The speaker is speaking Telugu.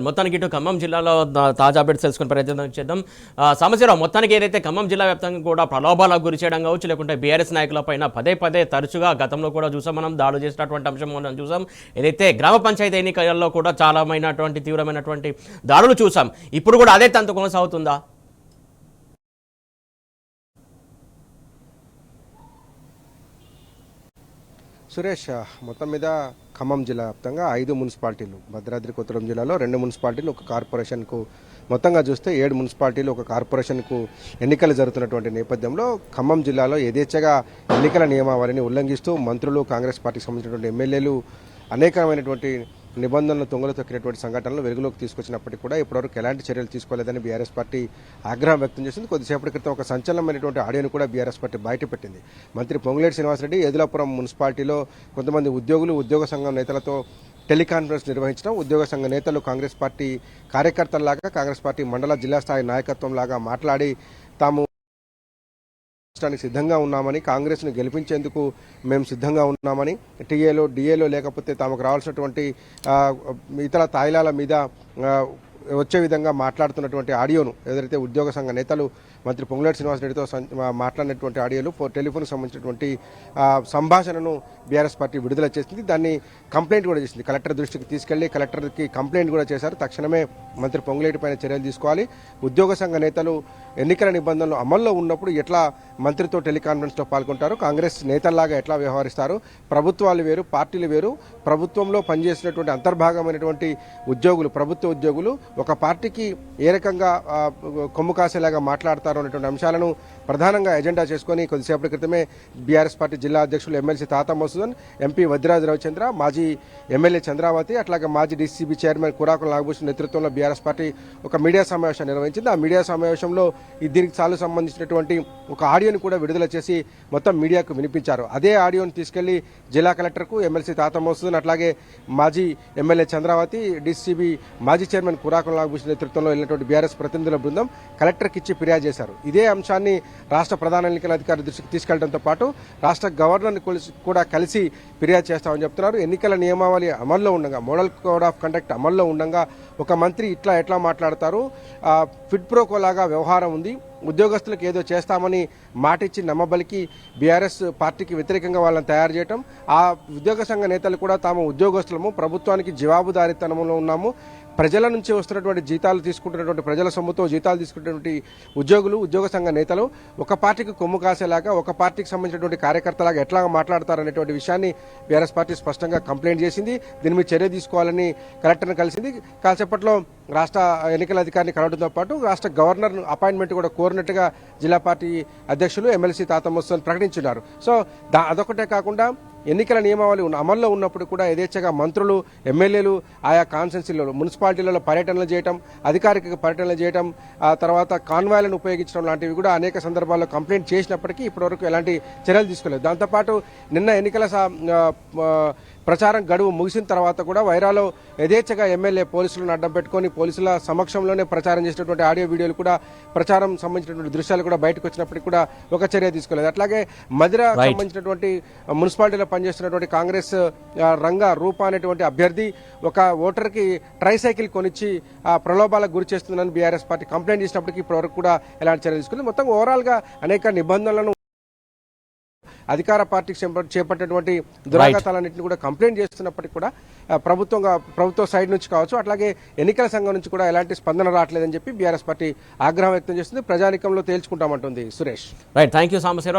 మొత్తానికి ఇటు ఖమ్మం జిల్లాలో తాజా అప్డేట్స్ తెలుసుకునే ప్రయత్నం చేద్దాం. సమస్యరావు, మొత్తానికి ఏదైతే ఖమ్మం జిల్లా వ్యాప్తంగా కూడా ప్రలోభాలకు గురి చేయడం కావచ్చు, లేకుంటే బీఆర్ఎస్ నాయకుల పైన పదే పదే తరచుగా గతంలో కూడా చూసాం, మనం దాడులు చేసినటువంటి అంశం మనం చూసాం. ఏదైతే గ్రామ పంచాయతీ ఎన్నికల్లో కూడా చాలామైనటువంటి తీవ్రమైనటువంటి దాడులు చూసాం. ఇప్పుడు కూడా అదే తంతు కొనసాగుతుందా? సురేష్, మొత్తం మీద ఖమ్మం జిల్లా వ్యాప్తంగా 5 మున్సిపాలిటీలు, భద్రాద్రి కొత్తగూడెం జిల్లాలో 2 మున్సిపాలిటీలు, ఒక కార్పొరేషన్కు, మొత్తంగా చూస్తే 7 మున్సిపాలిటీలు, ఒక కార్పొరేషన్కు ఎన్నికలు జరుగుతున్నటువంటి నేపథ్యంలో ఖమ్మం జిల్లాలో యథేచ్ఛగా ఎన్నికల నియమావళిని ఉల్లంఘిస్తూ మంత్రులు, కాంగ్రెస్ పార్టీకి సంబంధించినటువంటి ఎమ్మెల్యేలు అనేకమైనటువంటి నిబంధనలు తొంగలు తొక్కినటువంటి సంఘటనలు వెలుగులోకి తీసుకొచ్చినప్పటికీ కూడా ఇప్పటివరకు ఎలాంటి చర్యలు తీసుకోలేదని బీఆర్ఎస్ పార్టీ ఆగ్రహం వ్యక్తం చేసింది. కొద్దిసేపటి క్రితం ఒక సంచలనమైనటువంటి ఆడియోను కూడా బీఆర్ఎస్ పార్టీ బయటపెట్టింది. మంత్రి పొంగులేటి శ్రీనివాసరెడ్డి ఏదులాపురం మున్సిపాలిటీలో కొంతమంది ఉద్యోగులు, ఉద్యోగ సంఘం నేతలతో టెలికాన్ఫరెన్స్ నిర్వహించడం, ఉద్యోగ సంఘ నేతలు కాంగ్రెస్ పార్టీ కార్యకర్తల్లాగా, కాంగ్రెస్ పార్టీ మండల జిల్లా స్థాయి నాయకత్వంలాగా మాట్లాడి తాము సిద్ధంగా ఉన్నామని, కాంగ్రెస్ను గెలిపించేందుకు మేము సిద్ధంగా ఉన్నామని, టీఏలో డిఏలో లేకపోతే తమకు రావాల్సినటువంటి ఇతర తాయిలాల మీద వచ్చే విధంగా మాట్లాడుతున్నటువంటి ఆడియోను ఏదైతే ఉద్యోగ సంఘ నేతలు మంత్రి పొంగులేటి శ్రీనివాసరెడ్డితో మాట్లాడినటువంటి ఆడియోలు, టెలిఫోన్కి సంబంధించినటువంటి సంభాషణను బీఆర్ఎస్ పార్టీ విడుదల చేసింది. దాన్ని కంప్లైంట్ కూడా చేసింది. కలెక్టర్ దృష్టికి తీసుకెళ్లి కలెక్టర్కి కంప్లైంట్ కూడా చేశారు. తక్షణమే మంత్రి పొంగులేటి పైన చర్యలు తీసుకోవాలి. ఉద్యోగ సంఘ నేతలు ఎన్నికల నిబంధనలు అమల్లో ఉన్నప్పుడు ఎట్లా మంత్రితో టెలికాన్ఫరెన్స్లో పాల్గొంటారు, కాంగ్రెస్ నేతల్లాగా ఎట్లా వ్యవహరిస్తారు, ప్రభుత్వాలు వేరు, పార్టీలు వేరు, ప్రభుత్వంలో పనిచేసినటువంటి అంతర్భాగమైనటువంటి ఉద్యోగులు, ప్రభుత్వ ఉద్యోగులు ఒక పార్టీకి ఏ రకంగా కొమ్ము కాసేలాగా మాట్లాడతారు అనేటువంటి అంశాలను ప్రధానంగా ఎజెండా చేసుకుని కొద్దిసేపటి క్రితమే బీఆర్ఎస్ పార్టీ జిల్లా అధ్యక్షులు ఎమ్మెల్సీ తాత మసూదన్, ఎంపీ వద్దిరాజు రవిచంద్ర, మాజీ ఎమ్మెల్యే చంద్రావతి, అట్లాగే మాజీ డీసీబీ చైర్మన్ కురాకుల నాగభూషణ్ నేతృత్వంలో బీఆర్ఎస్ పార్టీ ఒక మీడియా సమావేశం నిర్వహించింది. ఆ మీడియా సమావేశంలో దీనికి చాలా సంబంధించినటువంటి ఒక ఆడియోని కూడా విడుదల చేసి మొత్తం మీడియాకు వినిపించారు. అదే ఆడియోని తీసుకెళ్లి జిల్లా కలెక్టర్కు ఎమ్మెల్సీ తాత మసూదన్, అట్లాగే మాజీ ఎమ్మెల్యే చంద్రావతి, డీసీబీ మాజీ చైర్మన్ కురాకుల నాగభూషణ్ నేతృత్వంలో వెళ్ళినటువంటి బీఆర్ఎస్ ప్రతినిధుల బృందం కలెక్టర్కి ఇచ్చి ఫిర్యాదు చేశారు. ఇదే అంశాన్ని రాష్ట్ర ప్రధాన ఎన్నికల అధికారి దృష్టికి తీసుకెళ్లడంతో పాటు రాష్ట్ర గవర్నర్ని కూడా కలిసి ఫిర్యాదు చేస్తామని చెప్తున్నారు. ఎన్నికల నియమావళి అమల్లో ఉండగా, మోడల్ కోడ్ ఆఫ్ కండక్ట్ అమల్లో ఉండగా ఒక మంత్రి ఎట్లా మాట్లాడతారు, ఫిట్ ప్రోకో లాగా వ్యవహారం ఉంది, ఉద్యోగస్తులకు ఏదో చేస్తామని మాటిచ్చి నమ్మబలికి బీఆర్ఎస్ పార్టీకి వ్యతిరేకంగా వాళ్ళని తయారు చేయటం, ఆ ఉద్యోగ సంఘ నేతలు కూడా తాము ఉద్యోగస్తులము, ప్రభుత్వానికి జవాబుదారీతనంలో ఉన్నాము, ప్రజల నుంచి వస్తున్నటువంటి జీతాలు తీసుకుంటున్నటువంటి, ప్రజల సొమ్ముతో జీతాలు తీసుకుంటున్నటువంటి ఉద్యోగులు, ఉద్యోగ సంఘ నేతలు ఒక పార్టీకి కొమ్ము కాసేలాగా, ఒక పార్టీకి సంబంధించినటువంటి కార్యకర్తలాగా ఎట్లా మాట్లాడతారనేటువంటి విషయాన్ని బీఆర్ఎస్ పార్టీ స్పష్టంగా కంప్లైంట్ చేసింది. దీని మీద చర్య తీసుకోవాలని కలెక్టర్ని కలిసింది. కాసేపట్లో రాష్ట్ర ఎన్నికల అధికారిని కలవడంతో పాటు రాష్ట్ర గవర్నర్ అపాయింట్మెంట్ కూడా కోరినట్టుగా జిల్లా పార్టీ అధ్యక్షులు ఎమ్మెల్సీ తాత మసూదన్ ప్రకటించున్నారు. సో అదొకటే కాకుండా ఎన్నికల నియమావళి అమల్లో ఉన్నప్పుడు కూడా యథేచ్ఛగా మంత్రులు, ఎమ్మెల్యేలు ఆయా కాన్స్టిట్యున్సీలలో, మున్సిపాలిటీలలో పర్యటనలు చేయడం, అధికారిక పర్యటనలు చేయడం, ఆ తర్వాత కాన్వాయ్లను ఉపయోగించడం లాంటివి కూడా అనేక సందర్భాల్లో కంప్లైంట్ చేసినప్పటికీ ఇప్పటివరకు ఎలాంటి చర్యలు తీసుకోలేదు. దాంతోపాటు నిన్న ఎన్నికల ప్రచారం గడువు ముగిసిన తర్వాత కూడా వైరాలో యథేచ్ఛగా ఎమ్మెల్యే పోలీసులను అడ్డం పెట్టుకొని పోలీసుల సమక్షంలోనే ప్రచారం చేసినటువంటి ఆడియో వీడియోలు కూడా, ప్రచారం సంబంధించినటువంటి దృశ్యాలు కూడా బయటకు వచ్చినప్పటికీ కూడా ఒక చర్య తీసుకోలేదు. అట్లాగే మధిర సంబంధించినటువంటి మున్సిపాలిటీలో పనిచేస్తున్నటువంటి కాంగ్రెస్ రంగా రూప అనేటువంటి అభ్యర్థి ఒక ఓటర్కి ట్రైసైకిల్ కొనిచ్చి ప్రలోభాలకు గురి చేస్తుందని బీఆర్ఎస్ పార్టీ కంప్లైంట్ చేసినప్పటికీ ఇప్పటివరకు కూడా ఎలాంటి చర్య తీసుకుంది. మొత్తం ఓవరాల్గా అనేక నిబంధనలను అధికార పార్టీకి చేపట్టినటువంటి దురాఘాతాలన్నింటినీ కూడా కంప్లైంట్ చేస్తున్నప్పటికీ కూడా ప్రభుత్వ సైడ్ నుంచి కావచ్చు, అట్లాగే ఎన్నికల సంఘం నుంచి కూడా ఎలాంటి స్పందన రావట్లేదని చెప్పి బీఆర్ఎస్ పార్టీ ఆగ్రహం వ్యక్తం చేస్తుంది. ప్రజానికంలో తేల్చుకుంటామంటుంది. Suresh, right, thank you Sambasivarao.